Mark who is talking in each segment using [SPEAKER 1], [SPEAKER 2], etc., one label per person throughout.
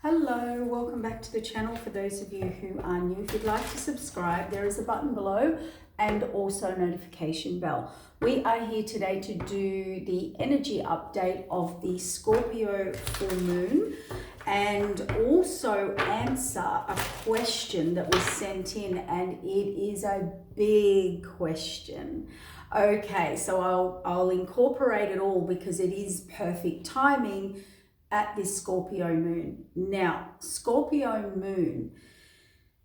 [SPEAKER 1] Hello, welcome back to the channel. For those of you who are new, if you'd like to subscribe, there is a button below and also a notification bell. We are here today to do the energy update of the Scorpio full moon and also answer a question that was sent in, and it is a big question. Okay, so I'll incorporate it all because it is perfect timing at this Scorpio moon. Now, Scorpio moon,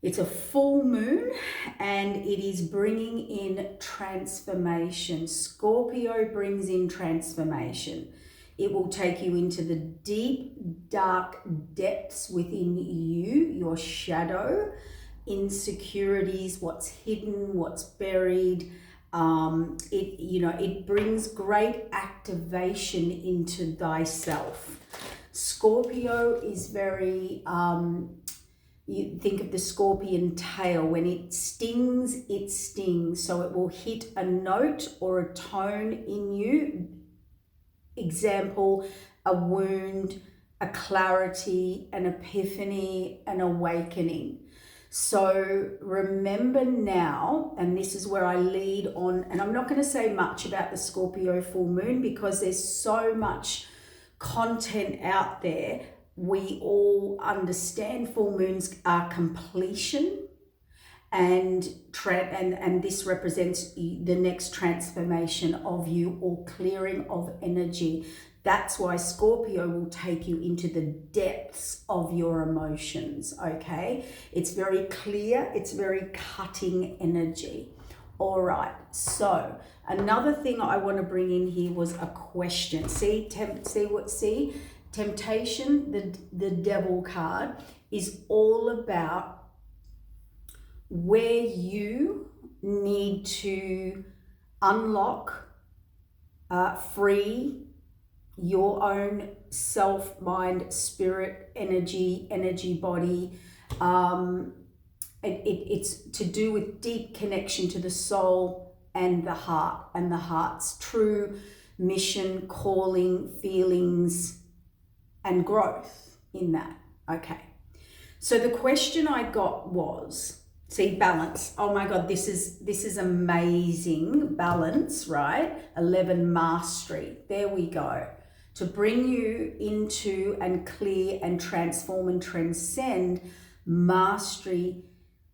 [SPEAKER 1] it's a full moon and it is bringing in transformation. Scorpio brings in transformation. It will take you into the deep, dark depths within you, your shadow, insecurities, what's hidden, what's buried. It brings great activation into thyself. Scorpio is very, you think of the scorpion tail. When it stings, it stings. So it will hit a note or a tone in you. Example, a wound, a clarity, an epiphany, an awakening. So remember now, and this is where I lead on, and I'm not going to say much about the Scorpio full moon because there's so much content out there. We all understand full moons are completion, and this represents the next transformation of you or clearing of energy. That's why Scorpio will take you into the depths of your emotions, okay? It's very clear, it's very cutting energy. All right, so another thing I want to bring in here was a question. See, temptation, the devil card, is all about where you need to unlock, free your own self, mind, spirit, energy body. It's to do with deep connection to the soul and the heart's true mission, calling, feelings, and growth in that. Okay. So the question I got was, see, balance. Oh my God, this is amazing. Balance, right? 11, mastery. There we go. To bring you into and clear and transform and transcend mastery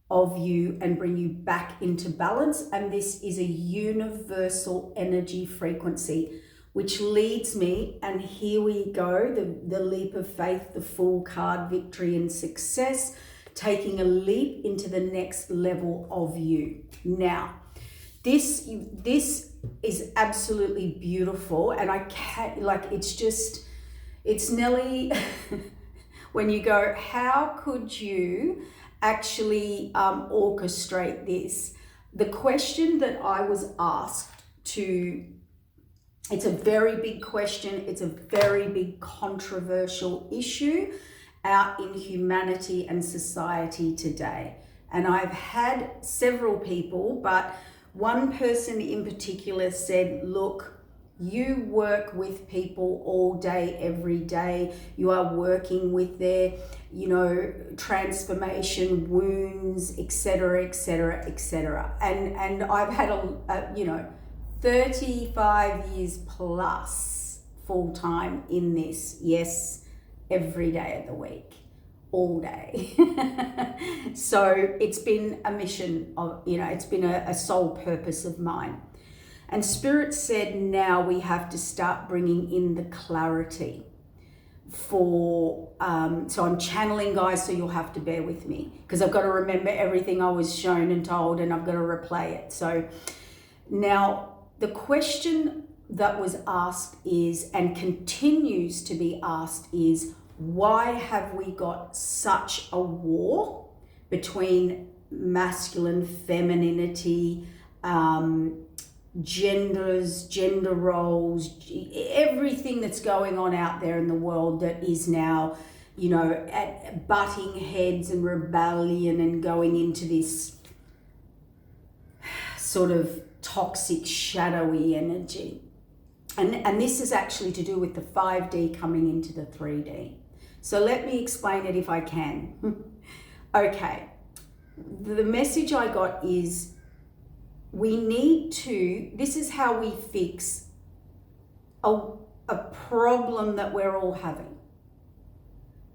[SPEAKER 1] of you and bring you back into balance. And this is a universal energy frequency, which leads me, and here we go, the leap of faith, the Fool card, victory and success, taking a leap into the next level of you. Now, this is absolutely beautiful, and I can't, it's Nelly, when you go, how could you actually orchestrate this? The question that I was asked it's a very big question, it's a very big controversial issue out in humanity and society today. And I've had several people, but one person in particular said, look, you work with people all day, every day. You are working with their, transformation, wounds, etc., etc., etc. And I've had 35 years plus full time in this. Yes, every day of the week, all day. So it's been a mission of, it's been a sole purpose of mine. And Spirit said, now we have to start bringing in the clarity for, so I'm channeling, guys, so you'll have to bear with me because I've got to remember everything I was shown and told, and I've got to replay it. So now the question that was asked is, and continues to be asked is, why have we got such a war between masculine, femininity, genders, gender roles, everything that's going on out there in the world that is now, at butting heads and rebellion and going into this sort of toxic, shadowy energy. And this is actually to do with the 5D coming into the 3D. So let me explain it if I can. Okay, the message I got is this is how we fix a problem that we're all having.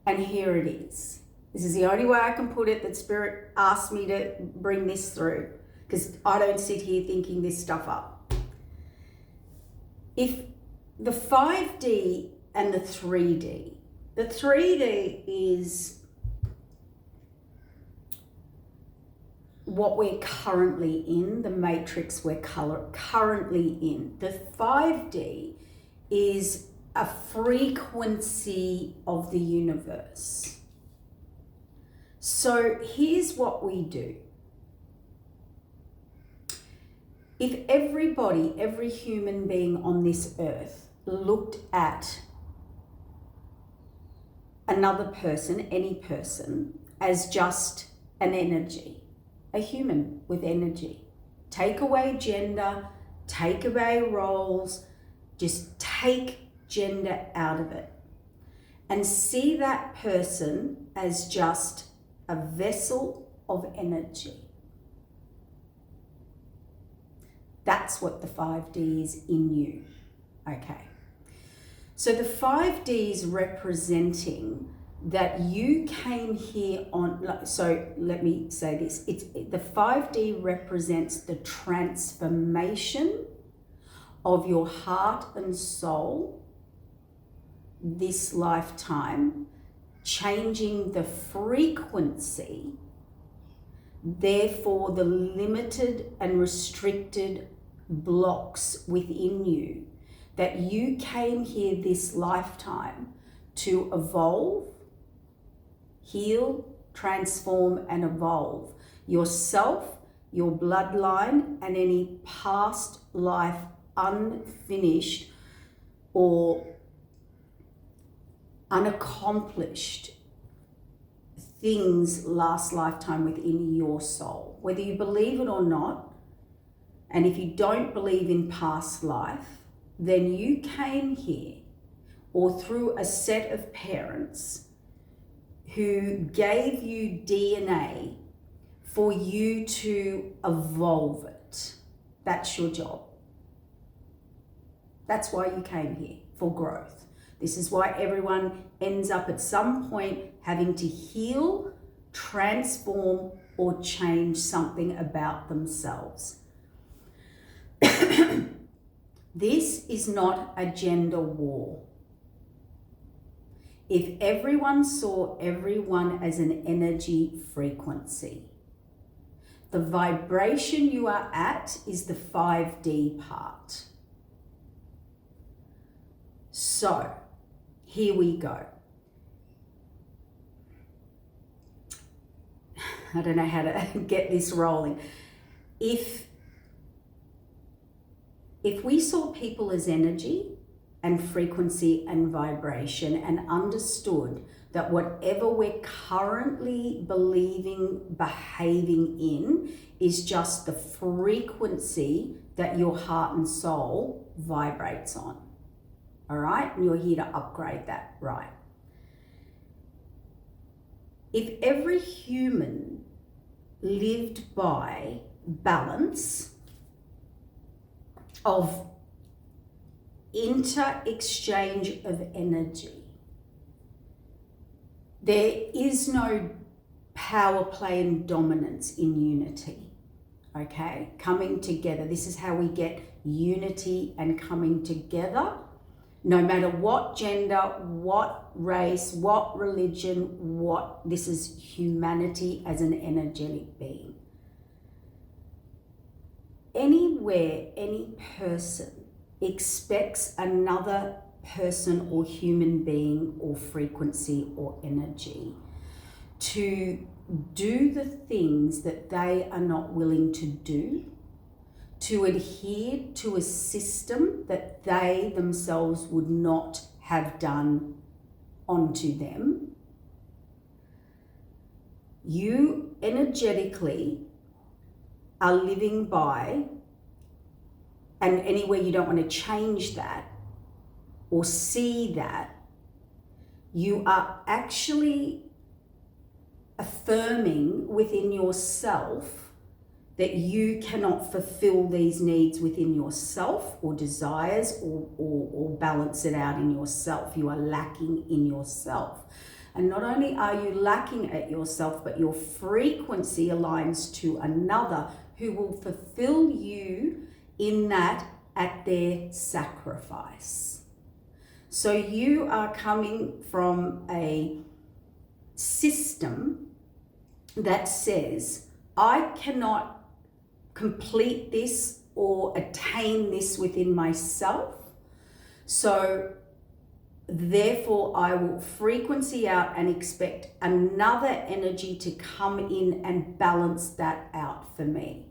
[SPEAKER 1] And here it is. This is the only way I can put it, that Spirit asked me to bring this through, because I don't sit here thinking this stuff up. If the 5D and the 3D is what we're currently in, the matrix we're currently in. The 5D is a frequency of the universe. So here's what we do. If every human being on this earth looked at another person, any person, as just an energy, a human with energy. Take away gender, take away roles, just take gender out of it. And see that person as just a vessel of energy. That's what the 5D is in you. Okay. So the 5D is representing that you came here on, so let me say this, the 5D represents the transformation of your heart and soul this lifetime, changing the frequency, therefore the limited and restricted blocks within you, that you came here this lifetime to evolve, heal, transform, and evolve yourself, your bloodline, and any past life unfinished or unaccomplished things last lifetime within your soul. Whether you believe it or not, and if you don't believe in past life, then you came here or through a set of parents who gave you DNA for you to evolve it. That's your job. That's why you came here, for growth. This is why everyone ends up at some point having to heal, transform, or change something about themselves. This is not a gender war. If everyone saw everyone as an energy frequency, the vibration you are at is the 5D part. So, here we go. I don't know how to get this rolling. If we saw people as energy and frequency and vibration and understood that whatever we're currently believing, behaving in is just the frequency that your heart and soul vibrates on. All right? And you're here to upgrade that, right? If every human lived by balance of inter-exchange of energy, there is no power play and dominance in unity, okay? Coming together. This is how we get unity and coming together, no matter what gender, what race, what religion, this is humanity as an energetic being. Anywhere, any person expects another person or human being or frequency or energy to do the things that they are not willing to do, to adhere to a system that they themselves would not have done onto them. You energetically are living by, and anywhere you don't want to change that or see that, you are actually affirming within yourself that you cannot fulfill these needs within yourself, or desires, or balance it out in yourself. You are lacking in yourself. And not only are you lacking at yourself, but your frequency aligns to another who will fulfill you in that at their sacrifice. So you are coming from a system that says, I cannot complete this or attain this within myself, so therefore I will frequency out and expect another energy to come in and balance that out for me.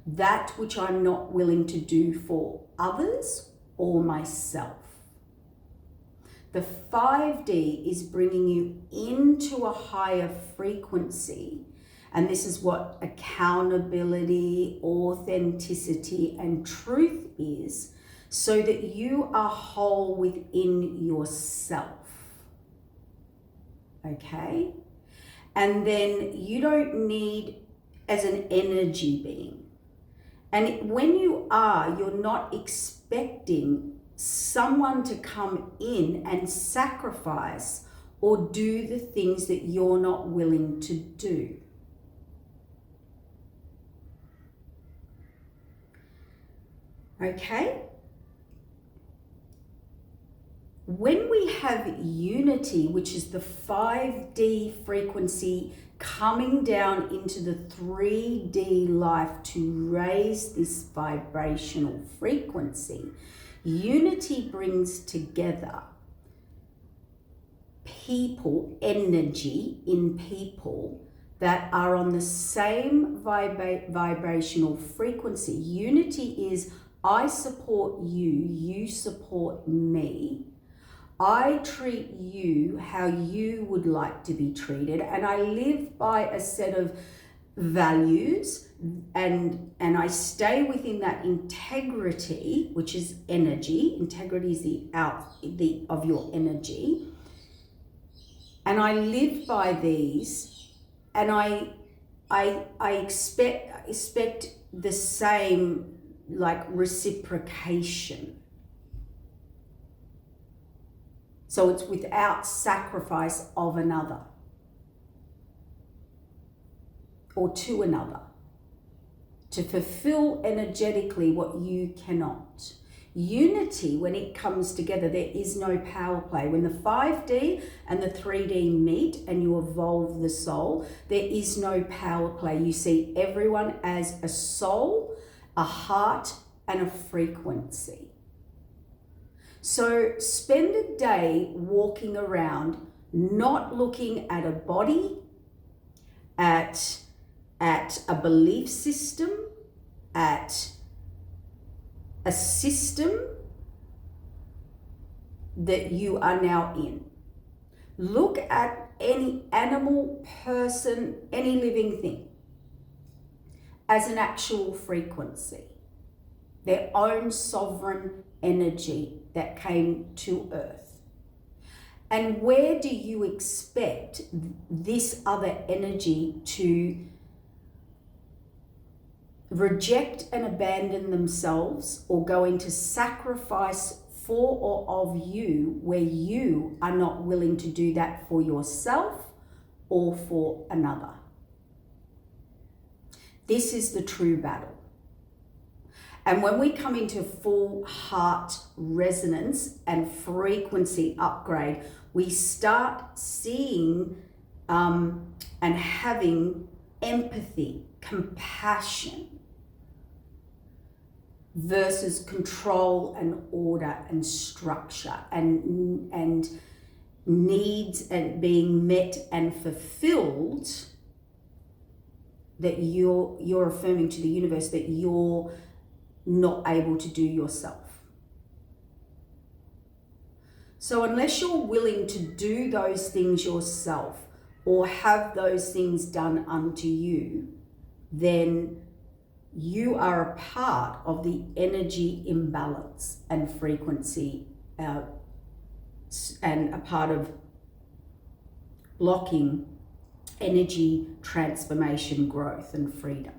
[SPEAKER 1] That which I'm not willing to do for others or myself. The 5D is bringing you into a higher frequency. And this is what accountability, authenticity, and truth is, so that you are whole within yourself. Okay? And then you don't need, as an energy being. And when you are, you're not expecting someone to come in and sacrifice or do the things that you're not willing to do. Okay? When we have unity, which is the 5D frequency coming down into the 3D life to raise this vibrational frequency, unity brings together people, energy in people that are on the same vibrational frequency. Unity is, I support you, you support me. I treat you how you would like to be treated, and I live by a set of values, and I stay within that integrity, which is energy. Integrity is the of your energy, and I live by these, and I expect the same, like, reciprocation. So it's without sacrifice of another or to another to fulfill energetically what you cannot. Unity, when it comes together, there is no power play. When the 5D and the 3D meet and you evolve the soul, there is no power play. You see everyone as a soul, a heart, and a frequency. So spend a day walking around, not looking at a body, at a belief system, at a system that you are now in. Look at any animal, person, any living thing as an actual frequency, their own sovereign energy that came to earth. And where do you expect this other energy to reject and abandon themselves or go into sacrifice for or of you, where you are not willing to do that for yourself or for another? This is the true battle. And when we come into full heart resonance and frequency upgrade, we start seeing and having empathy, compassion, versus control and order and structure and needs and being met and fulfilled, that you're affirming to the universe that you're not able to do yourself. So unless you're willing to do those things yourself or have those things done unto you, then you are a part of the energy imbalance and frequency and a part of blocking energy transformation, growth, and freedom.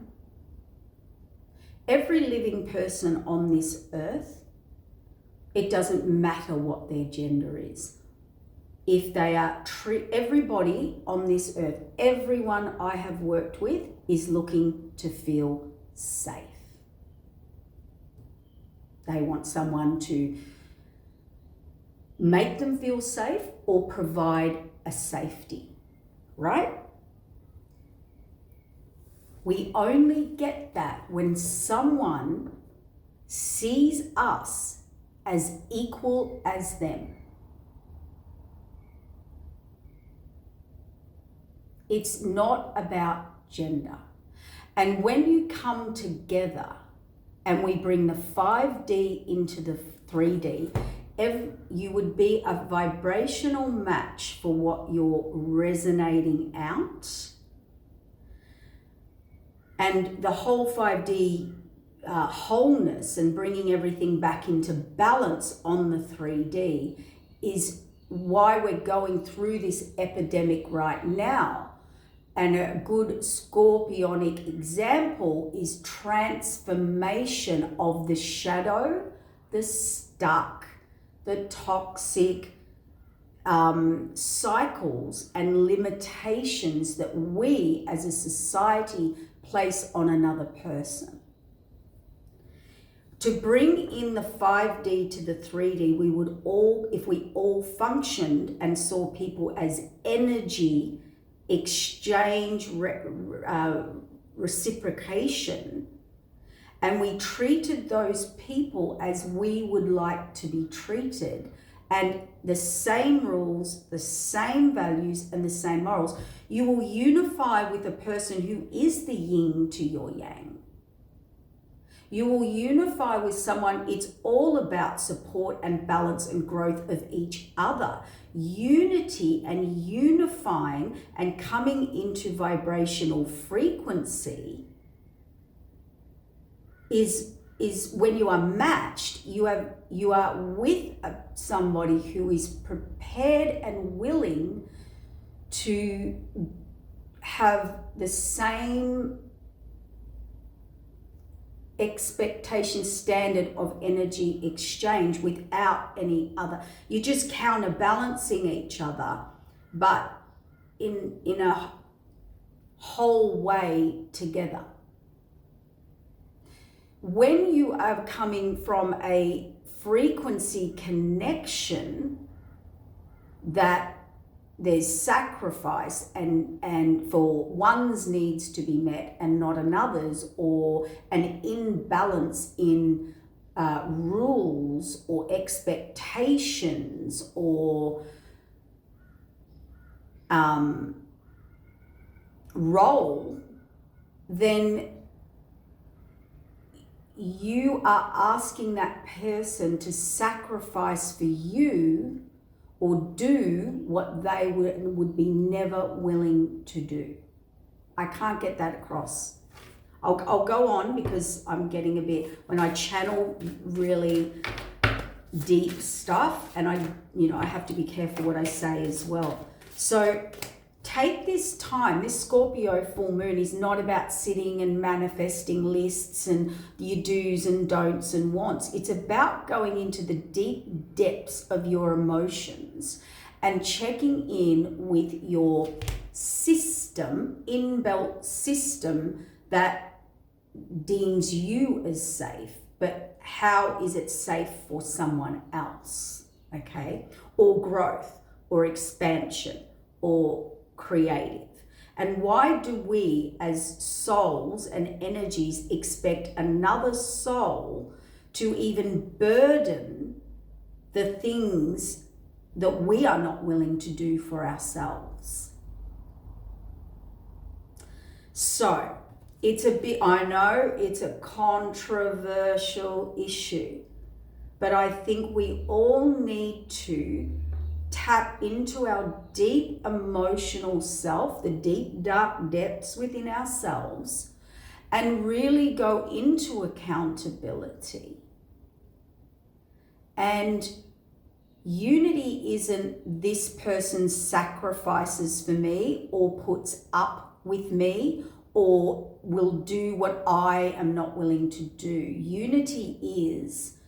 [SPEAKER 1] Every living person on this earth, it doesn't matter what their gender is. If they are, everybody on this earth, everyone I have worked with is looking to feel safe. They want someone to make them feel safe or provide a safety, right? We only get that when someone sees us as equal as them. It's not about gender. And when you come together and we bring the 5D into the 3D, you would be a vibrational match for what you're resonating out. And the whole 5D wholeness and bringing everything back into balance on the 3D is why we're going through this epidemic right now. And a good scorpionic example is transformation of the shadow, the stuck, the toxic cycles and limitations that we as a society place on another person. To bring in the 5D to the 3D, we would all, if we all functioned and saw people as energy, exchange, reciprocation, and we treated those people as we would like to be treated, and the same rules, the same values, and the same morals, you will unify with a person who is the yin to your yang. You will unify with someone, it's all about support and balance and growth of each other. Unity and unifying and coming into vibrational frequency is when you are matched, you are with somebody who is prepared and willing to have the same expectation standard of energy exchange without any other. You're just counterbalancing each other, but in a whole way together. When you are coming from a frequency connection that there's sacrifice and for one's needs to be met and not another's, or an imbalance in rules or expectations or role, then you are asking that person to sacrifice for you or do what they would be never willing to do. I can't get that across. I'll go on because I'm getting a bit, when I channel really deep stuff, and I have to be careful what I say as well. So take this time. This Scorpio full moon is not about sitting and manifesting lists and your do's and don'ts and wants. It's about going into the deep depths of your emotions and checking in with your system, inbuilt system that deems you as safe, but how is it safe for someone else, okay? Or growth, or expansion, or creative. And why do we as souls and energies expect another soul to even burden the things that we are not willing to do for ourselves? So it's a bit, I know it's a controversial issue, but I think we all need to tap into our deep emotional self, the deep dark depths within ourselves, and really go into accountability and Unity isn't this person sacrifices for me or puts up with me or will do what I am not willing to do. Unity is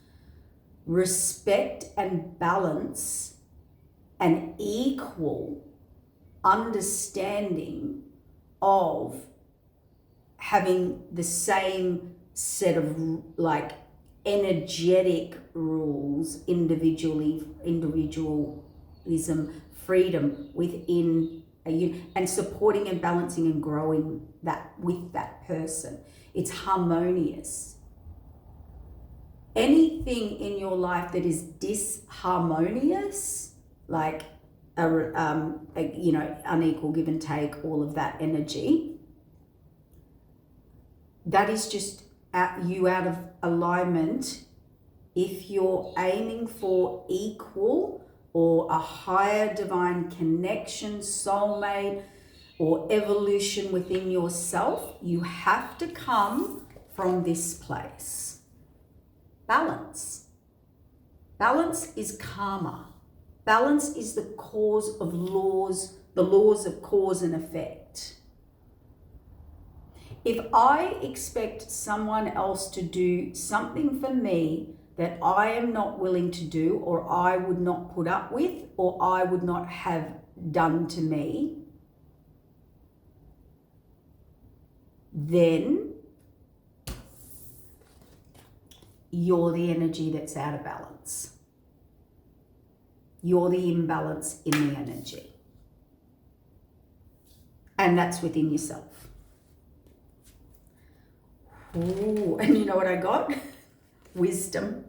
[SPEAKER 1] respect and balance and equal understanding of having the same set of like energetic rules, individualism, freedom within a unit, and supporting and balancing and growing that with that person. It's harmonious. Anything in your life that is disharmonious, like unequal give and take, all of that energy, that is just you out of alignment. If you're aiming for equal or a higher divine connection, soulmate, or evolution within yourself, you have to come from this place. Balance. Balance is karma. Balance is the cause of laws, the laws of cause and effect. If I expect someone else to do something for me that I am not willing to do, or I would not put up with, or I would not have done to me, then you're the energy that's out of balance. You're the imbalance in the energy. And that's within yourself. Ooh, and you know what I got? Wisdom.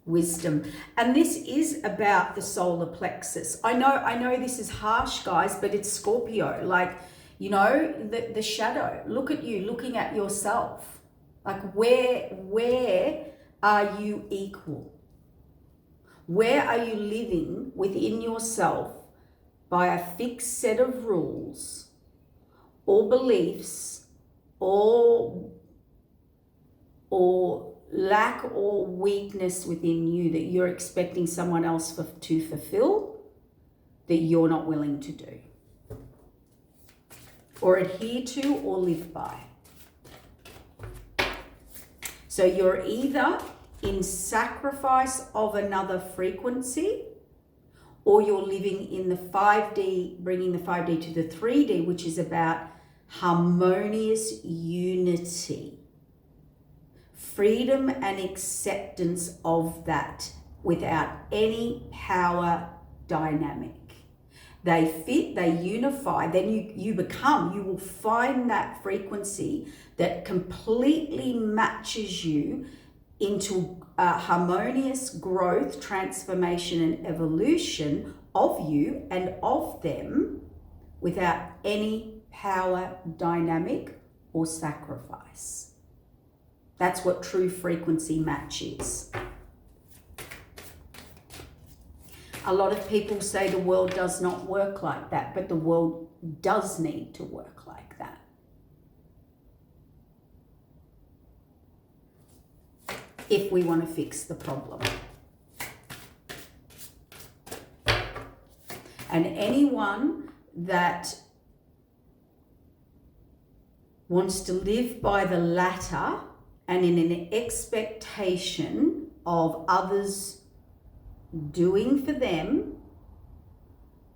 [SPEAKER 1] Wisdom. And this is about the solar plexus. I know this is harsh, guys, but it's Scorpio. Like, you know, the shadow. Look at you, looking at yourself. Like, where are you equal? Where are you living within yourself by a fixed set of rules or beliefs or lack or weakness within you that you're expecting someone else to fulfill that you're not willing to do or adhere to or live by? So you're either in sacrifice of another frequency, or you're living in the 5D, bringing the 5D to the 3D, which is about harmonious unity, freedom and acceptance of that without any power dynamic. They fit, they unify, then you will find that frequency that completely matches you into harmonious growth, transformation, and evolution of you and of them without any power dynamic or sacrifice. That's what true frequency match is. A lot of people say the world does not work like that, but the world does need to work like that. If we want to fix the problem. And anyone that wants to live by the latter and in an expectation of others doing for them,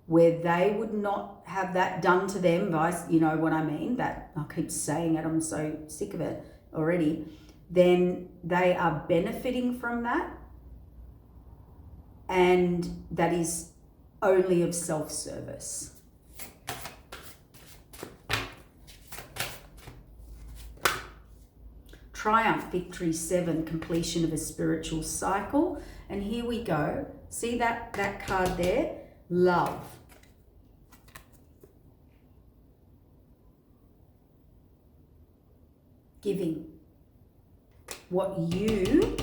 [SPEAKER 1] where they would not have that done to them by, you know what I mean, that I keep saying it, I'm so sick of it already, then they are benefiting from that, and that is only of self-service. Triumph, victory 7, completion of a spiritual cycle. And here we go. See that card there? Love. Giving. What you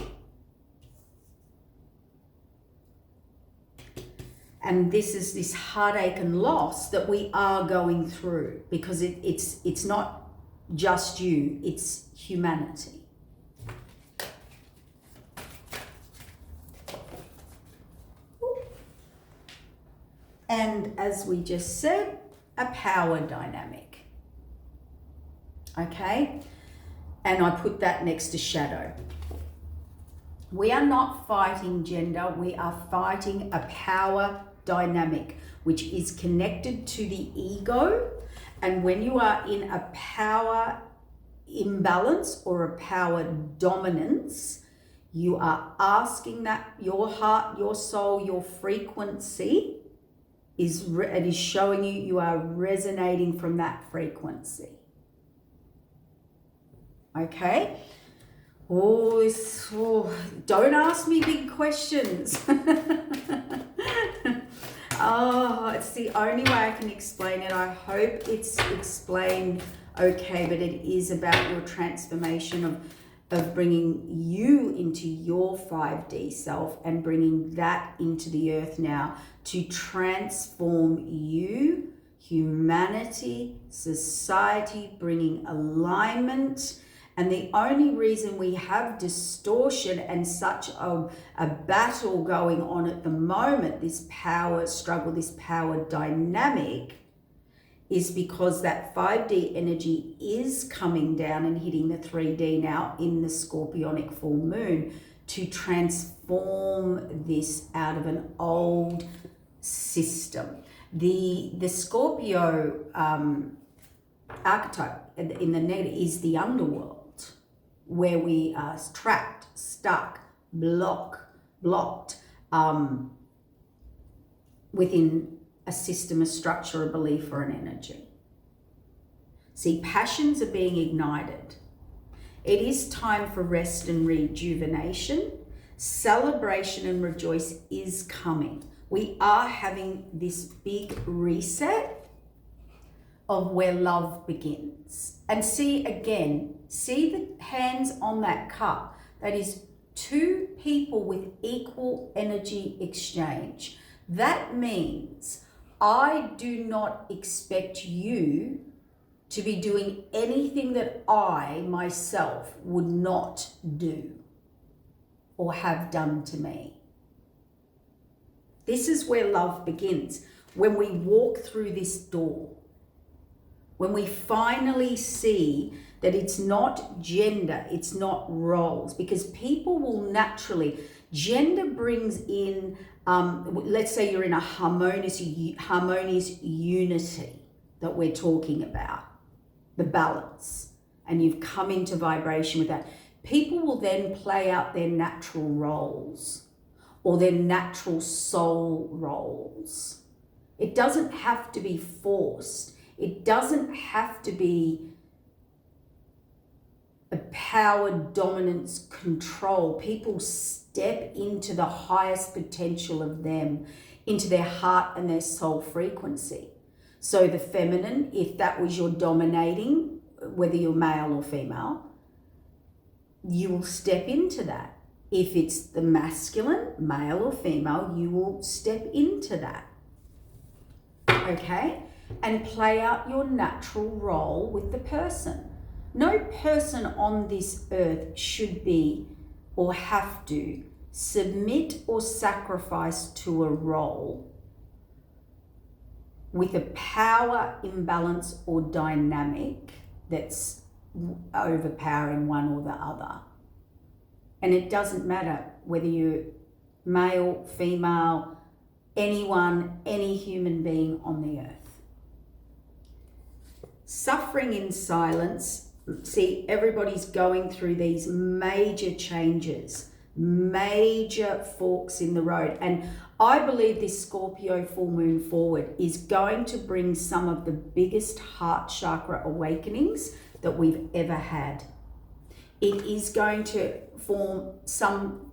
[SPEAKER 1] and this is this heartache and loss that we are going through, because it's not just you, it's humanity. And as we just said, a power dynamic. Okay? And I put that next to shadow. We are not fighting gender, we are fighting a power dynamic, which is connected to the ego. And when you are in a power imbalance or a power dominance, you are asking that your heart, your soul, your frequency is showing you are resonating from that frequency. Okay? Don't ask me big questions. It's the only way I can explain it. I hope it's explained okay, but it is about your transformation of bringing you into your 5D self and bringing that into the earth now to transform you, humanity, society, bringing alignment. And the only reason we have distortion and such a battle going on at the moment, this power struggle, this power dynamic, is because that 5D energy is coming down and hitting the 3D now in the Scorpionic full moon to transform this out of an old system. The Scorpio archetype in the negative is the underworld, where we are trapped, stuck, blocked within a system, a structure, a belief, or an energy. See, passions are being ignited. It is time for rest and rejuvenation. Celebration and rejoice is coming. We are having this big reset of where love begins. And see the hands on that cup. That is two people with equal energy exchange. That means I do not expect you to be doing anything that I myself would not do or have done to me. This is where love begins. When we walk through this door, when we finally see that it's not gender, it's not roles, because people will naturally, gender brings in, let's say you're in a harmonious unity that we're talking about, the balance, and you've come into vibration with that. People will then play out their natural roles or their natural soul roles. It doesn't have to be forced. It doesn't have to be a power, dominance, control. People step into the highest potential of them, into their heart and their soul frequency. So the feminine, if that was your dominating, whether you're male or female, you will step into that. If it's the masculine, male or female, you will step into that. Okay? And play out your natural role with the person. No person on this earth should be or have to submit or sacrifice to a role with a power imbalance or dynamic that's overpowering one or the other. And it doesn't matter whether you're male, female, anyone, any human being on the earth. Suffering in silence. See, everybody's going through these major changes, major forks in the road. And I believe this Scorpio full moon forward is going to bring some of the biggest heart chakra awakenings that we've ever had. It is going to form some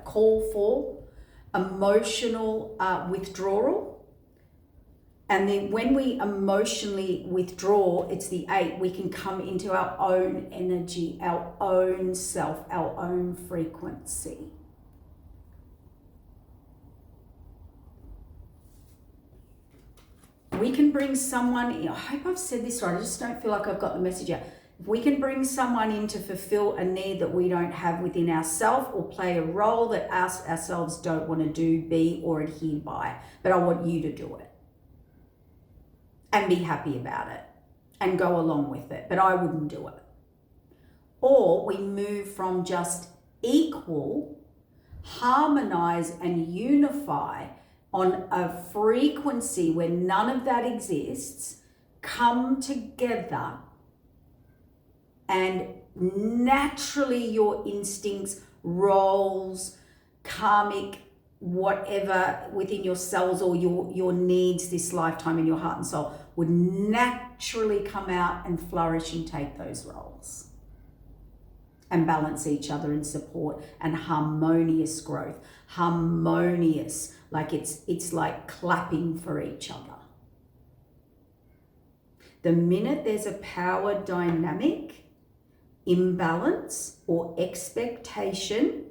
[SPEAKER 1] call for emotional withdrawal. And then when we emotionally withdraw, it's the 8, we can come into our own energy, our own self, our own frequency. We can bring someone in. I hope I've said this right. I just don't feel like I've got the message out. If we can bring someone in to fulfill a need that we don't have within ourselves or play a role that us ourselves don't want to do, be, or adhere by, but I want you to do it and be happy about it and go along with it, but I wouldn't do it. Or we move from just equal, harmonize and unify on a frequency where none of that exists, come together, and naturally your instincts, roles, karmic, whatever within your cells or your needs this lifetime in your heart and soul would naturally come out and flourish and take those roles and balance each other in support and harmonious growth. Harmonious, like it's like clapping for each other. The minute there's a power dynamic, imbalance or expectation,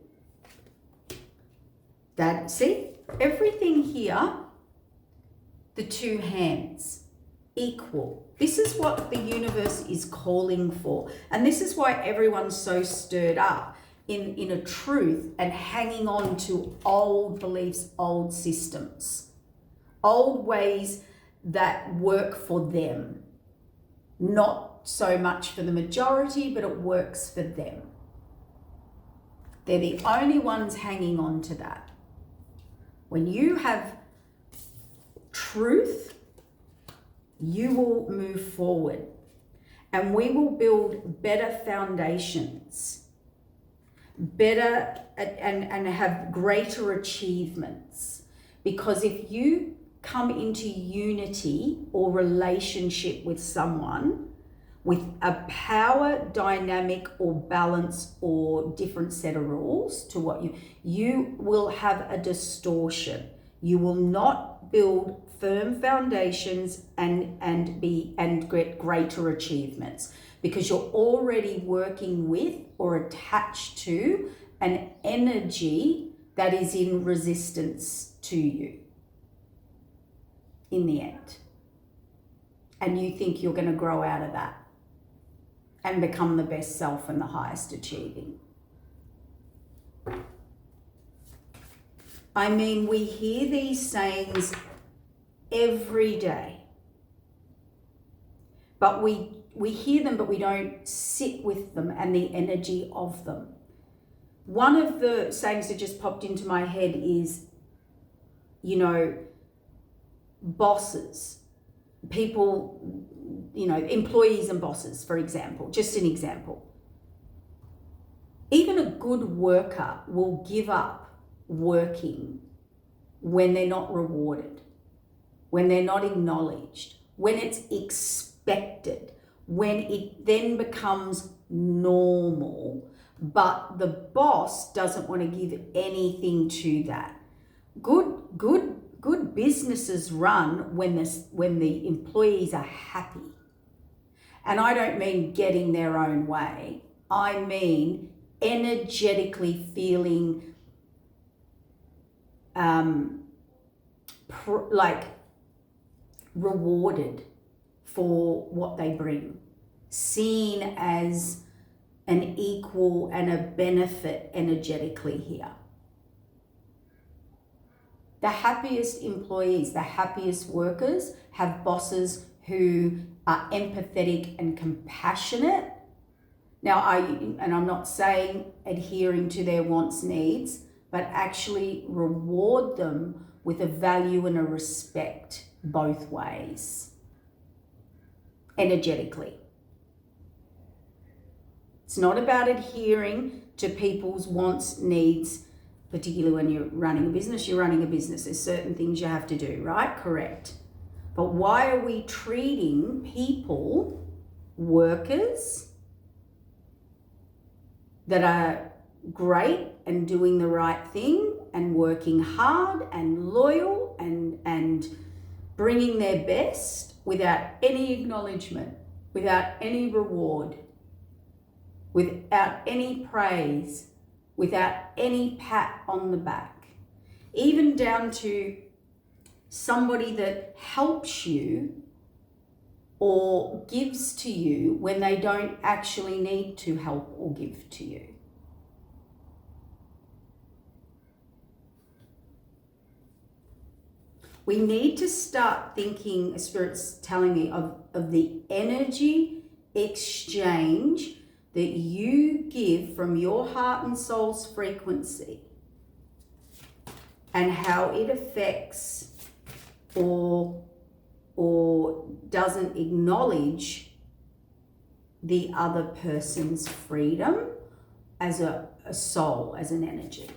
[SPEAKER 1] that, see, everything here, the two hands, equal. This is what the universe is calling for. And this is why everyone's so stirred up in a truth and hanging on to old beliefs, old systems, old ways that work for them. Not so much for the majority, but it works for them. They're the only ones hanging on to that. When you have truth, you will move forward and we will build better foundations, better and have greater achievements. Because if you come into unity or relationship with someone with a power dynamic or balance or different set of rules to what you will have a distortion. You will not build firm foundations and get greater achievements because you're already working with or attached to an energy that is in resistance to you in the end. And you think you're going to grow out of that and become the best self and the highest achieving. I mean, we hear these sayings every day, but we hear them, but we don't sit with them and the energy of them. One of the sayings that just popped into my head is, bosses, people, employees and bosses, for example, just an example. Even a good worker will give up working when they're not rewarded, when they're not acknowledged, when it's expected, when it then becomes normal, but the boss doesn't want to give anything to that. Good businesses run when the employees are happy. And I don't mean getting their own way. I mean energetically feeling like rewarded for what they bring, seen as an equal and a benefit energetically here. The happiest employees, the happiest workers have bosses who are empathetic and compassionate. Now, I'm not saying adhering to their wants, needs, but actually reward them with a value and a respect both ways, energetically. It's not about adhering to people's wants, needs, particularly when you're running a business. There's certain things you have to do, right? Correct. But why are we treating people, workers, that are great and doing the right thing and working hard and loyal and bringing their best without any acknowledgement, without any reward, without any praise, without any pat on the back, even down to somebody that helps you or gives to you when they don't actually need to help or give to you. We need to start thinking, Spirit's telling me, of the energy exchange that you give from your heart and soul's frequency and how it affects or doesn't acknowledge the other person's freedom as a soul, as an energy.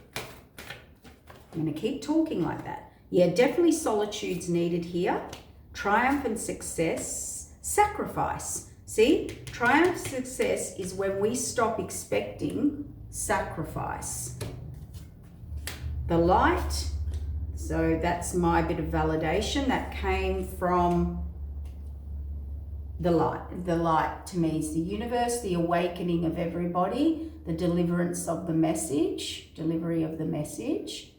[SPEAKER 1] I'm going to keep talking like that. Yeah, definitely solitude's needed here. Triumph and success, sacrifice. See, triumph, success is when we stop expecting sacrifice. The light, so that's my bit of validation. That came from the light. The light to me is the universe, the awakening of everybody, the deliverance of the message, delivery of the message,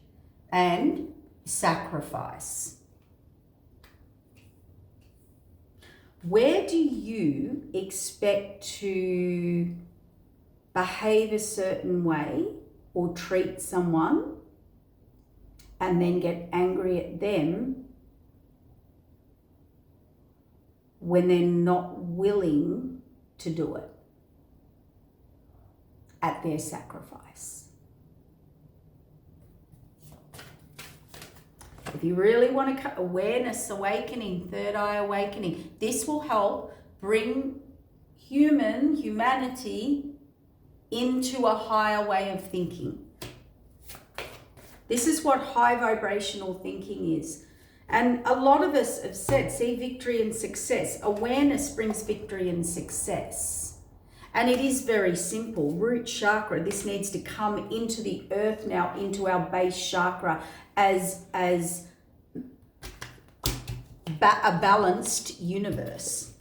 [SPEAKER 1] and sacrifice. Where do you expect to behave a certain way or treat someone and then get angry at them when they're not willing to do it at their sacrifice? If you really want to awareness awakening, third eye awakening, this will help bring humanity into a higher way of thinking. This is what high vibrational thinking is. And a lot of us have said, see, victory and success. Awareness brings victory and success. And it is very simple. Root chakra, this needs to come into the earth now, into our base chakra as a balanced universe.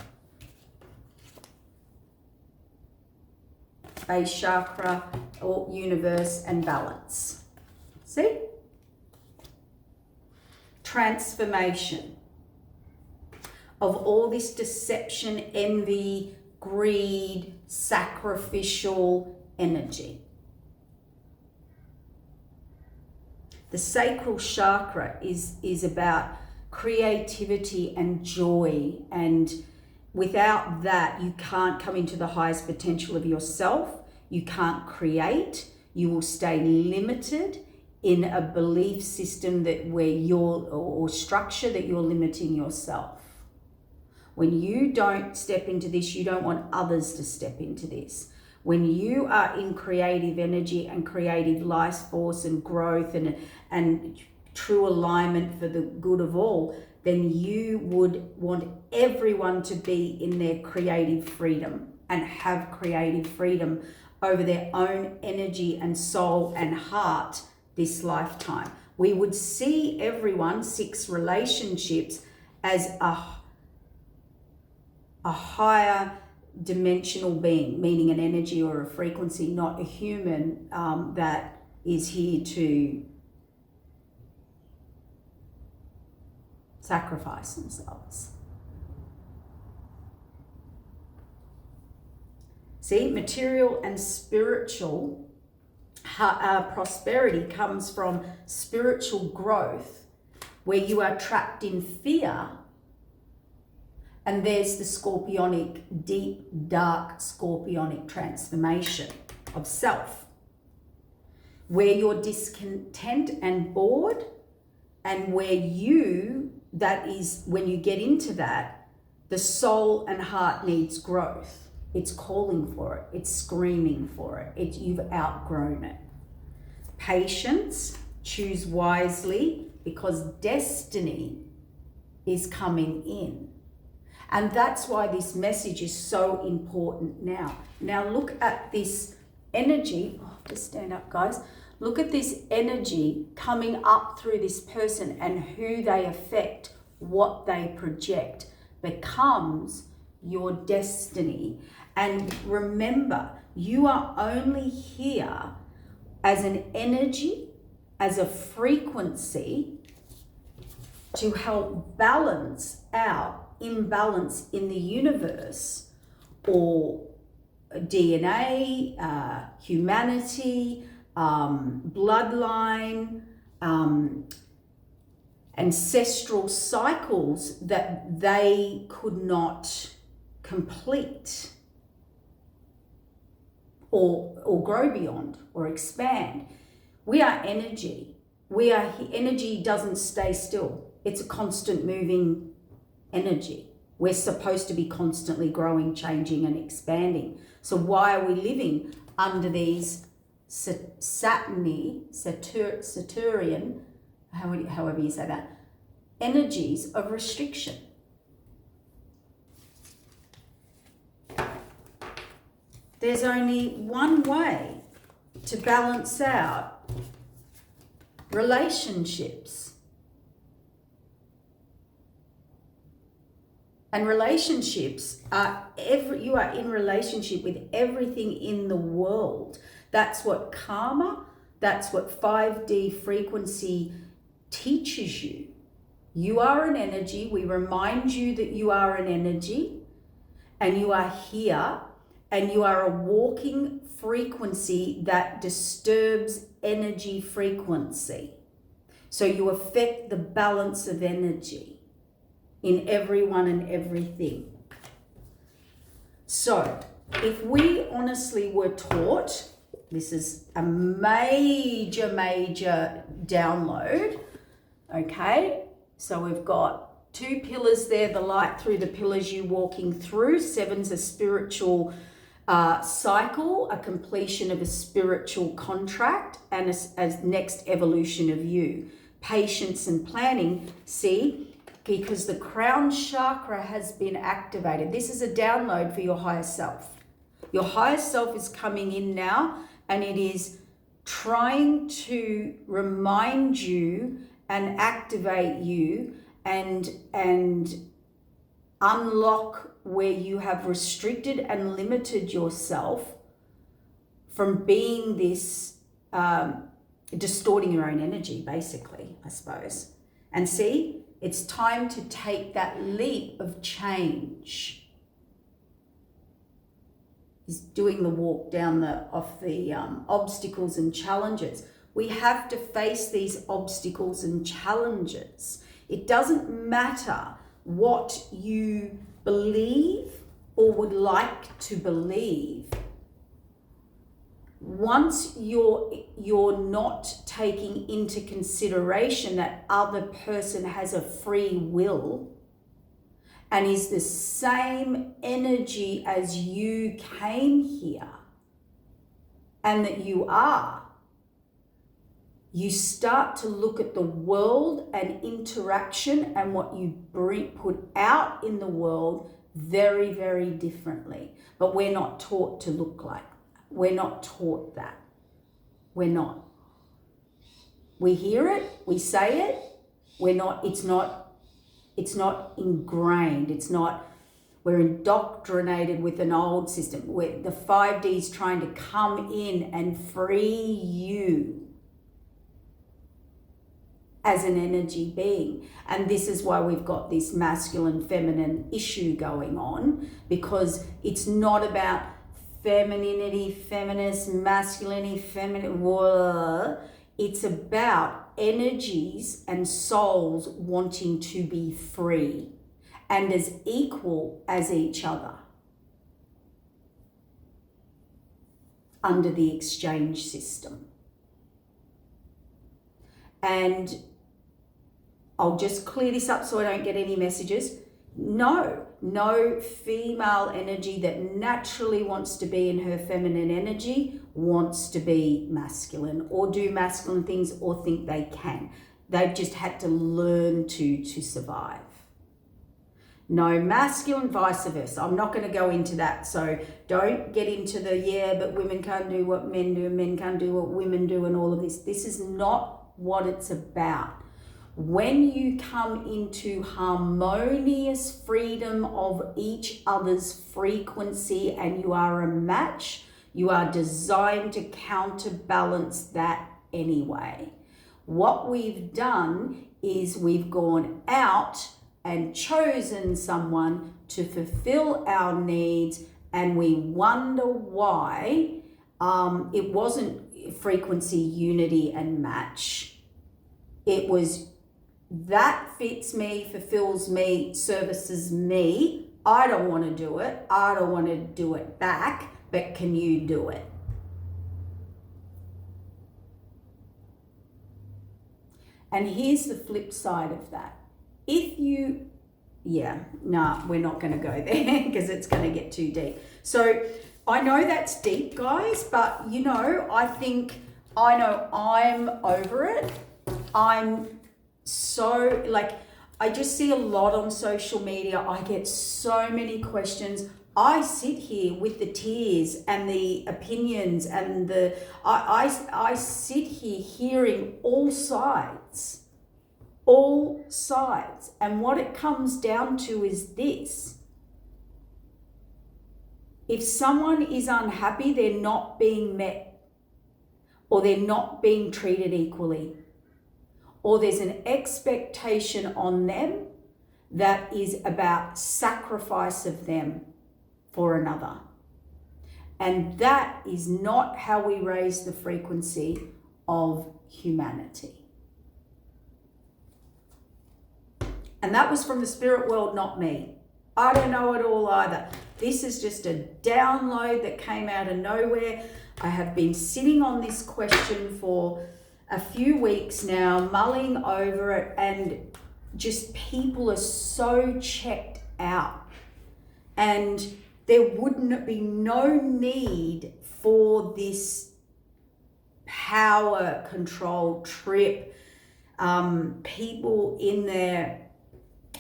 [SPEAKER 1] Base chakra, or universe, and balance. See? Transformation of all this deception, envy, greed, sacrificial energy. The sacral chakra is about creativity and joy, and without that you can't come into the highest potential of yourself. You can't create. You will stay limited in a belief system that or structure that you're limiting yourself. When you don't step into this, you don't want others to step into this. When you are in creative energy and creative life force and growth and true alignment for the good of all, then you would want everyone to be in their creative freedom and have creative freedom over their own energy and soul and heart this lifetime. We would see everyone, 6 relationships, as a higher dimensional being, meaning an energy or a frequency, not a human that is here to sacrifice themselves. See, material and spiritual prosperity comes from spiritual growth, where you are trapped in fear. And there's the scorpionic, deep, dark scorpionic transformation of self, where you're discontent and bored, and that is when you get into that, the soul and heart needs growth. It's calling for it. It's screaming for it. You've outgrown it. Patience, choose wisely, because destiny is coming in. And that's why this message is so important now. Now look at this energy. Oh, just stand up, guys. Look at this energy coming up through this person, and who they affect, what they project, becomes your destiny. And remember, you are only here as an energy, as a frequency, to help balance out imbalance in the universe, or DNA, humanity, bloodline, ancestral cycles that they could not complete or grow beyond or expand. We are energy. Energy doesn't stay still. It's a constant moving energy. We're supposed to be constantly growing, changing, and expanding. So why are we living under these Saturnian, however you say that, energies of restriction? There's only one way to balance out relationships. And relationships are you are in relationship with everything in the world. That's what karma, that's what 5D frequency teaches you. You are an energy. We remind you that you are an energy, and you are here, and you are a walking frequency that disturbs energy frequency. So you affect the balance of energy in everyone and everything. So if we honestly were taught, this is a major download, okay? So we've got 2 pillars there, the light through the pillars you walking through. 7's a spiritual cycle, a completion of a spiritual contract, and as next evolution of you. Patience and planning, see, because the crown chakra has been activated. This is a download for your higher self. Your higher self is coming in now, and it is trying to remind you and activate you and unlock where you have restricted and limited yourself from being this, distorting your own energy, basically, I suppose. And see, it's time to take that leap of change. He's doing the walk down off the obstacles and challenges. We have to face these obstacles and challenges. It doesn't matter what you believe or would like to believe. Once you're not taking into consideration that other person has a free will and is the same energy as you came here, and that you are, you start to look at the world and interaction and what you put out in the world very, very differently. But we're not taught to look like that. We're not taught that. We're not. We hear it, we say it, it's not ingrained. We're indoctrinated with an old system where the 5D is trying to come in and free you as an energy being. And this is why we've got this masculine feminine issue going on, because it's not about femininity, feminist, masculinity, feminine. It's about energies and souls wanting to be free and as equal as each other under the exchange system. And I'll just clear this up so I don't get any messages. No female energy that naturally wants to be in her feminine energy wants to be masculine or do masculine things or think they can. They've just had to learn to survive. No masculine, vice versa. I'm not going to go into that. So don't get into but women can't do what men do and men can't do what women do and all of this. This is not what it's about. When you come into harmonious freedom of each other's frequency and you are a match, you are designed to counterbalance that anyway. What we've done is we've gone out and chosen someone to fulfill our needs, and we wonder why it wasn't frequency, unity, and match. It was that fits me, fulfills me, services me. I don't want to do it. I don't want to do it back, but can you do it? And here's the flip side of that. If you, we're not going to go there because it's going to get too deep. So I know that's deep, guys, but I know I'm over it. I'm so, I just see a lot on social media. I get so many questions. I sit here with the tears and the opinions and I sit here hearing all sides. And what it comes down to is this. If someone is unhappy, they're not being met, or they're not being treated equally, or there's an expectation on them that is about sacrifice of them for another. And that is not how we raise the frequency of humanity. And that was from the spirit world, not me. I don't know it all either. This is just a download that came out of nowhere. I have been sitting on this question for a few weeks now, mulling over it, and just people are so checked out. And there wouldn't be no need for this power control trip. People in there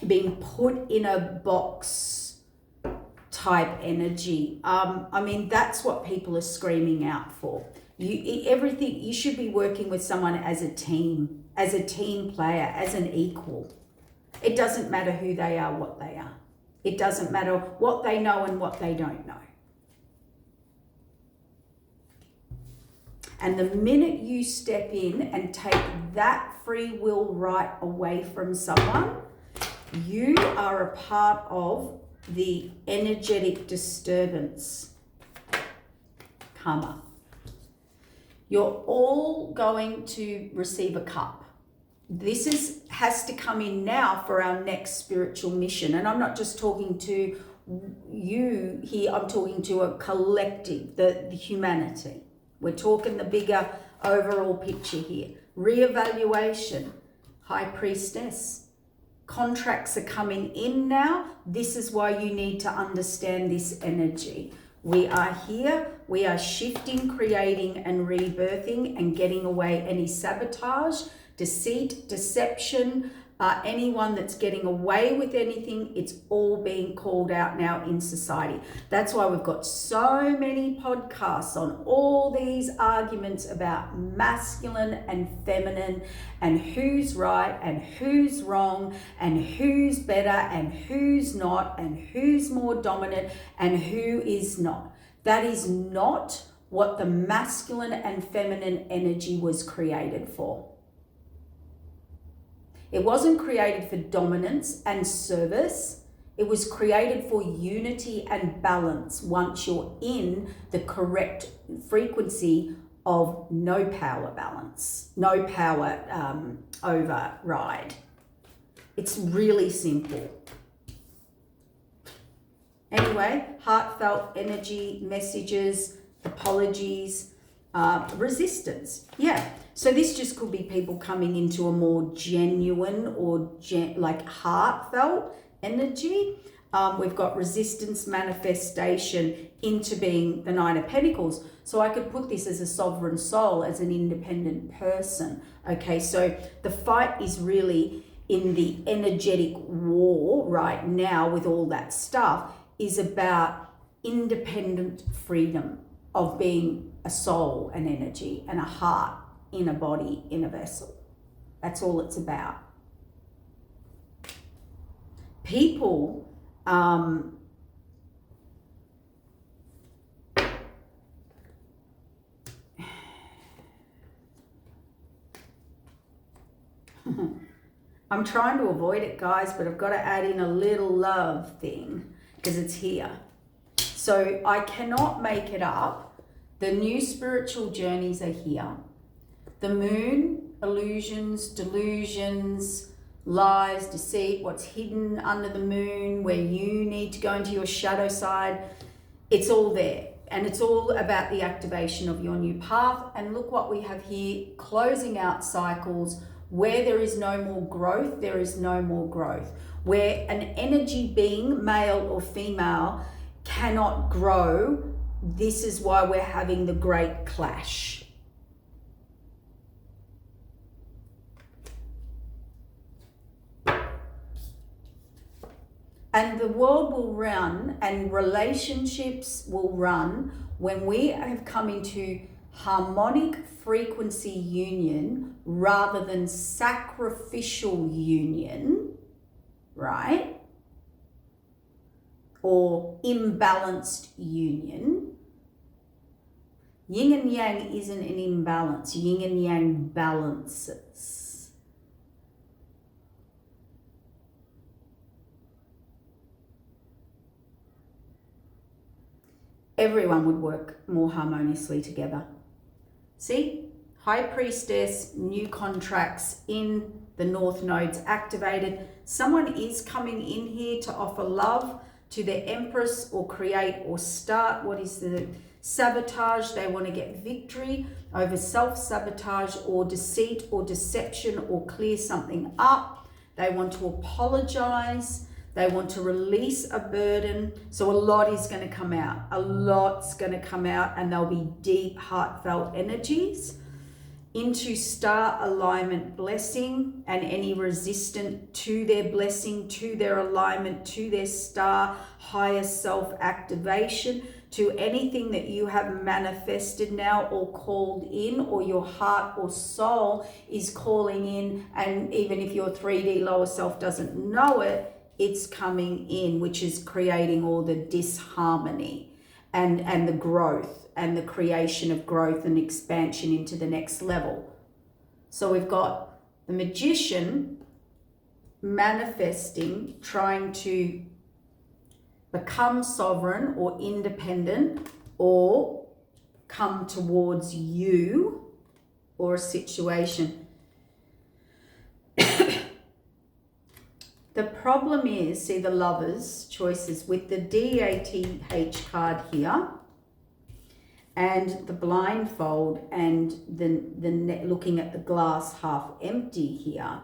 [SPEAKER 1] being put in a box type energy. That's what people are screaming out for. You should be working with someone as a team player, as an equal. It doesn't matter who they are, what they are. It doesn't matter what they know and what they don't know. And the minute you step in and take that free will right away from someone, you are a part of the energetic disturbance karma. You're all going to receive a cup. This has to come in now for our next spiritual mission. And I'm not just talking to you here, I'm talking to a collective, the humanity. We're talking the bigger overall picture here. Reevaluation, High Priestess. Contracts are coming in now. This is why you need to understand this energy. We are here, we are shifting, creating and rebirthing and getting away any sabotage, deceit, deception, anyone that's getting away with anything. It's all being called out now in society. That's why we've got so many podcasts on all these arguments about masculine and feminine and who's right and who's wrong and who's better and who's not and who's more dominant and who is not. That is not what the masculine and feminine energy was created for. It wasn't created for dominance and service. It was created for unity and balance once you're in the correct frequency of no power balance, no power override. It's really simple. Anyway, heartfelt energy, messages, apologies, resistance. Yeah. So this just could be people coming into a more genuine or heartfelt energy. We've got resistance, manifestation into being the Nine of Pentacles. So I could put this as a sovereign soul, as an independent person. Okay, so the fight is really in the energetic war right now with all that stuff is about independent freedom of being a soul, an energy, and a heart in a body, in a vessel. That's all it's about. People I'm trying to avoid it, guys, but I've got to add in a little love thing because it's here. So I cannot make it up. The new spiritual journeys are here. The moon, illusions, delusions, lies, deceit, what's hidden under the moon, where you need to go into your shadow side, it's all there. And it's all about the activation of your new path. And look what we have here, closing out cycles. Where there is no more growth, there is no more growth. Where an energy being, male or female, cannot grow, this is why we're having the great clash. And the world will run and relationships will run when we have come into harmonic frequency union rather than sacrificial union, right? Or imbalanced union. Yin and yang isn't an imbalance. Yin and yang balances. Everyone would work more harmoniously together. See? High Priestess, new contracts in the North nodes activated. Someone is coming in here to offer love to their Empress or create or start what is the sabotage. They want to get victory over self-sabotage or deceit or deception or clear something up. They want to apologize. They want to release a burden. So a lot is going to come out. A lot's going to come out, and there'll be deep, heartfelt energies into star alignment blessing, and any resistant to their blessing, to their alignment, to their star higher self activation, to anything that you have manifested now or called in, or your heart or soul is calling in. And even if your 3D lower self doesn't know it, it's coming in, which is creating all the disharmony and the growth and the creation of growth and expansion into the next level. So we've got the Magician manifesting, trying to become sovereign or independent or come towards you or a situation. The problem is, see the Lovers choices with the DATH card here and the blindfold and the looking at the glass half empty here.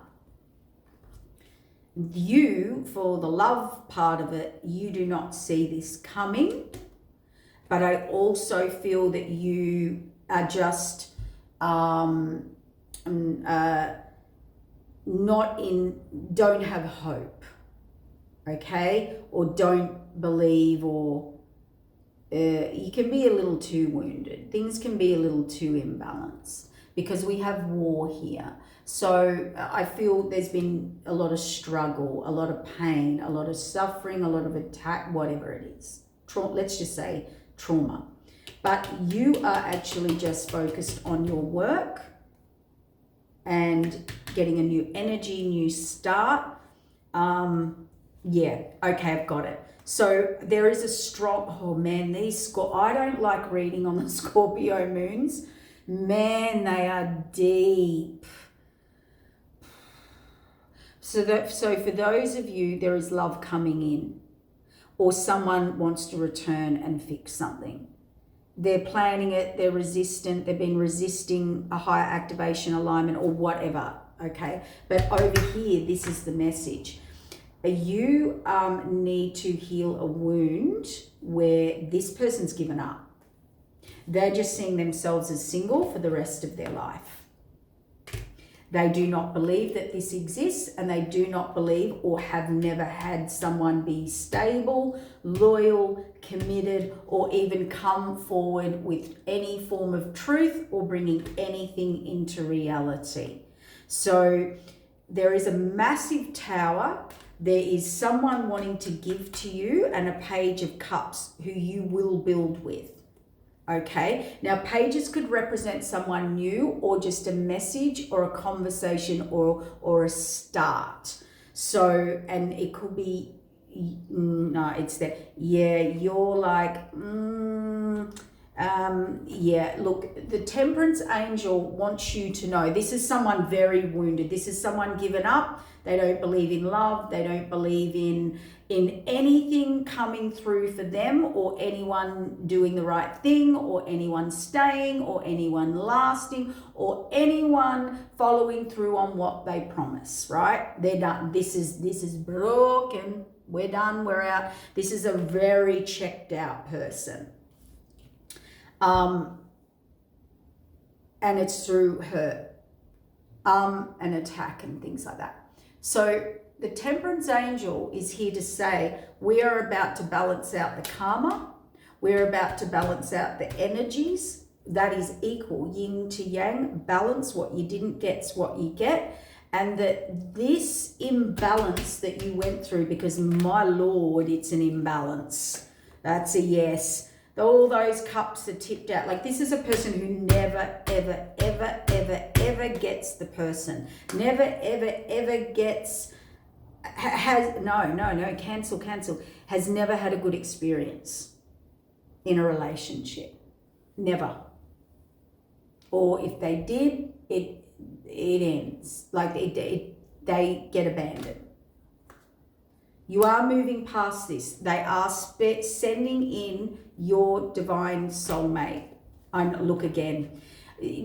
[SPEAKER 1] You, for the love part of it, you do not see this coming, but I also feel that you are just don't have hope, okay? Or don't believe, or you can be a little too wounded. Things can be a little too imbalanced because we have war here. So I feel there's been a lot of struggle, a lot of pain, a lot of suffering, a lot of attack, whatever it is. Let's just say trauma. But you are actually just focused on your work and getting a new energy, new start. Yeah, okay, I've got it. So there is a strong, oh man, I don't like reading on the Scorpio moons. Man, they are deep. So for those of you, there is love coming in, or someone wants to return and fix something. They're planning it, they're resistant, they've been resisting a higher activation alignment or whatever, okay? But over here, this is the message. You need to heal a wound where this person's given up. They're just seeing themselves as single for the rest of their life. They do not believe that this exists, and they do not believe or have never had someone be stable, loyal, committed, or even come forward with any form of truth or bringing anything into reality. So there is a massive tower. There is someone wanting to give to you, and a Page of Cups who you will build with. Okay, now pages could represent someone new or just a message or a conversation or a start. So, and it could be, no, it's that, yeah, you're like, yeah, look, the temperance angel wants you to know this is someone very wounded. This is someone given up. They don't believe in love. They don't believe in anything coming through for them, or anyone doing the right thing, or anyone staying, or anyone lasting, or anyone following through on what they promise, right? They're done. This is broken. We're done. We're out. This is a very checked out person. And it's through hurt, and attack and things like that. So the temperance angel is here to say, we are about to balance out the karma. We're about to balance out the energies. That is equal, yin to yang, balance. What you didn't get's what you get. And that this imbalance that you went through, because my Lord, it's an imbalance. That's a yes. All those cups are tipped out. Like, this is a person who never, ever, ever, ever, ever gets the person. Never, ever, ever gets, cancel. Has never had a good experience in a relationship. Never. Or if they did, it ends. Like, they get abandoned. You are moving past this. They are sending in your divine soulmate. Look again.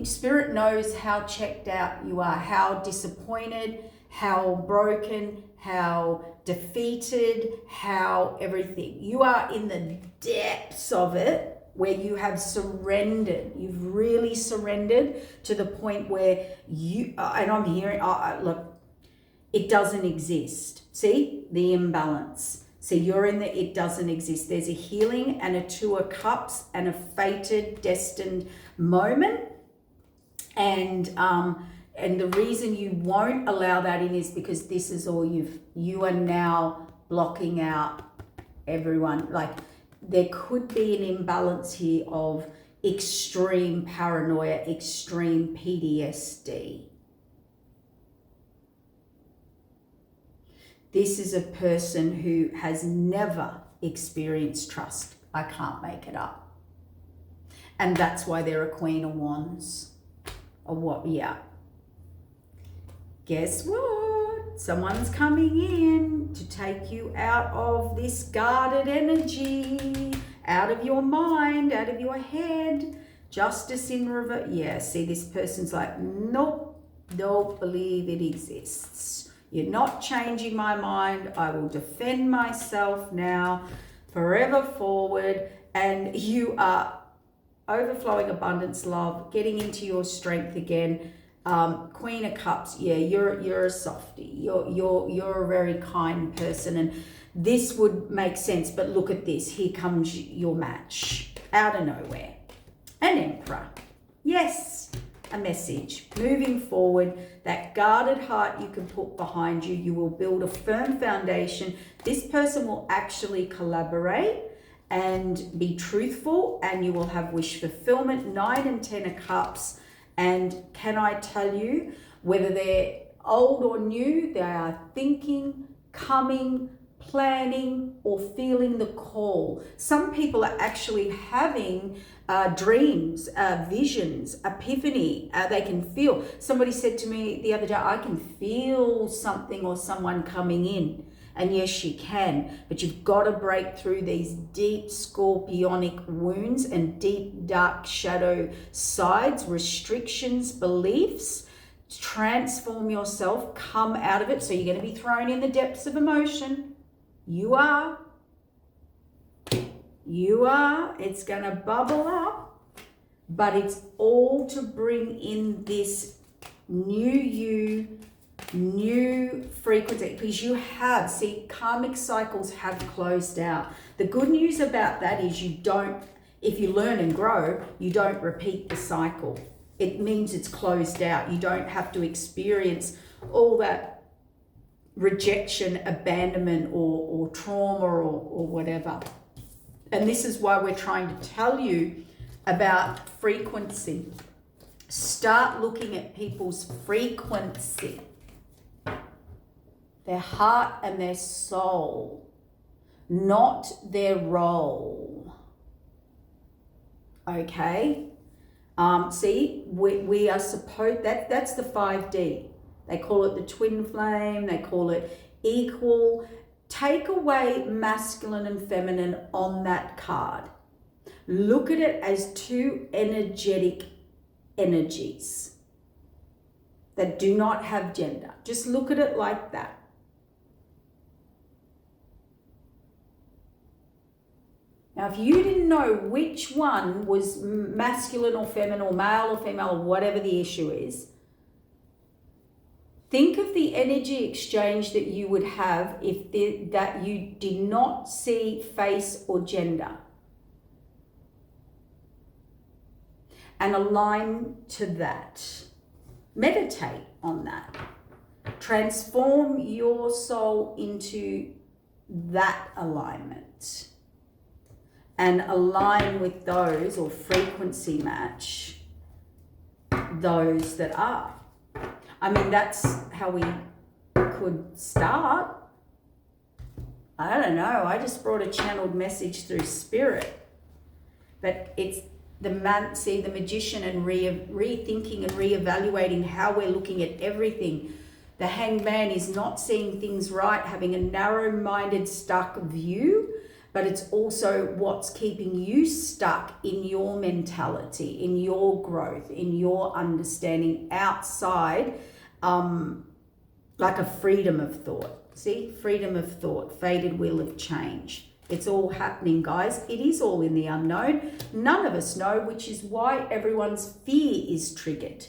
[SPEAKER 1] Spirit knows how checked out you are, how disappointed, how broken, how defeated, how everything. You are in the depths of it, where you have surrendered. You've really surrendered to the point where you, and I'm hearing, look, it doesn't exist. See, the imbalance. See, you're in the, it doesn't exist. There's a healing and a Two of Cups and a fated, destined moment. And the reason you won't allow that in is because this is all you are now blocking out everyone. Like, there could be an imbalance here of extreme paranoia, extreme PTSD. This is a person who has never experienced trust. I can't make it up. And that's why they're a Queen of Wands. Or what? Yeah. Guess what? Someone's coming in to take you out of this guarded energy, out of your mind, out of your head. Justice in reverse. Yeah, see, this person's like, nope, don't believe it exists. You're not changing my mind. I will defend myself now, forever forward. And you are overflowing abundance, love, getting into your strength again. Queen of Cups. Yeah, you're a softie. You're a very kind person, and this would make sense. But look at this. Here comes your match out of nowhere. An Emperor. Yes. A message moving forward. That guarded heart you can put behind you. You will build a firm foundation. This person will actually collaborate and be truthful, and you will have wish fulfillment. 9 and 10 of Cups. And can I tell you, whether they're old or new, they are thinking, coming, planning, or feeling the call. Some people are actually having dreams, visions, epiphany. They can feel. Somebody said to me the other day, I can feel something or someone coming in. And yes, you can, but you've got to break through these deep scorpionic wounds and deep dark shadow sides, restrictions, beliefs. Transform yourself, come out of it. So you're going to be thrown in the depths of emotion. You are. It's going to bubble up, but it's all to bring in this new you, new frequency, because you have, see, karmic cycles have closed out. The good news about that is you don't, if you learn and grow, you don't repeat the cycle. It means it's closed out. You don't have to experience all that rejection, abandonment, or trauma, or whatever. And this is why we're trying to tell you about frequency. Start looking at people's frequency, their heart and their soul, not their role. Okay? See, we are supposed, that's the 5D. They call it the twin flame, they call it equal. Take away masculine and feminine on that card. Look at it as two energetic energies that do not have gender. Just look at it like that. Now, if you didn't know which one was masculine or feminine or male or female or whatever the issue is, think of the energy exchange that you would have if that you did not see face or gender. And align to that. Meditate on that. Transform your soul into that alignment. And align with those, or frequency match those that are. I mean, that's how we could start. I don't know. I just brought a channeled message through spirit. But it's the magician and rethinking and reevaluating how we're looking at everything. The hanged man is not seeing things right, having a narrow-minded, stuck view, but it's also what's keeping you stuck in your mentality, in your growth, in your understanding outside, like a freedom of thought. See, freedom of thought, fated wheel of change. It's all happening, guys. It is all in the unknown. None of us know, which is why everyone's fear is triggered.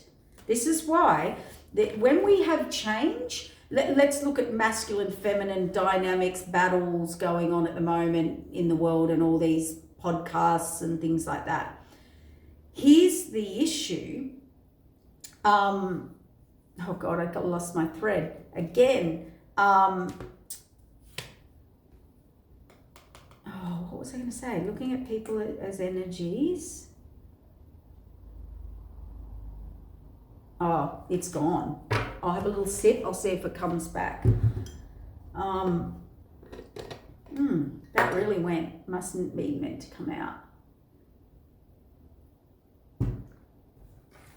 [SPEAKER 1] This is why that when we have change, let's look at masculine, feminine dynamics, battles going on at the moment in the world and all these podcasts and things like that. Here's the issue. Oh God, I lost my thread again. What was I going to say? Looking at people as energies. Oh, it's gone. I'll have a little sip. I'll see if it comes back. That really mustn't be meant to come out.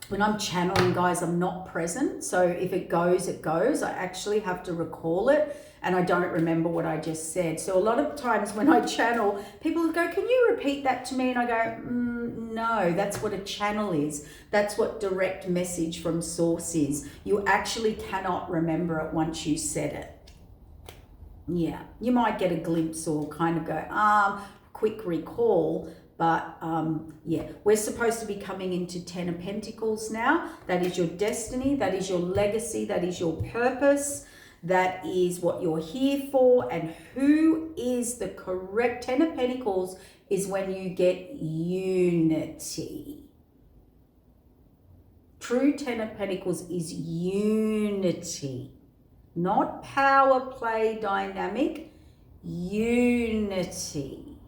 [SPEAKER 1] When I'm channeling, guys, I'm not present. So if it goes, it goes. I actually have to recall it. And I don't remember what I just said. So a lot of times when I channel, people will go, can you repeat that to me? And I go, no, that's what a channel is. That's what direct message from source is. You actually cannot remember it once you said it. Yeah, you might get a glimpse or kind of go, quick recall. But yeah, we're supposed to be coming into 10 of Pentacles now. That is your destiny. That is your legacy. That is your purpose. That is what you're here for. And who is the correct 10 of Pentacles is when you get unity. True 10 of Pentacles is unity. Not power play dynamic. Unity.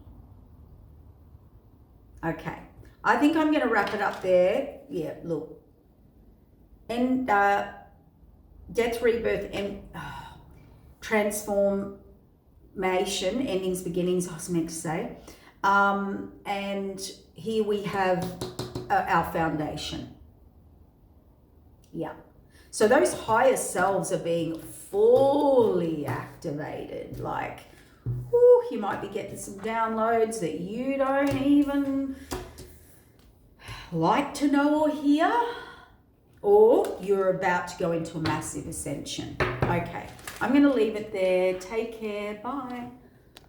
[SPEAKER 1] Okay. I think I'm going to wrap it up there. Yeah, look. And death, rebirth, and transformation, endings, beginnings, I was meant to say. And here we have our foundation. Yeah. So those higher selves are being fully activated. Like, whoo, you might be getting some downloads that you don't even like to know or hear. Or you're about to go into a massive ascension. Okay, I'm going to leave it there. Take care. Bye.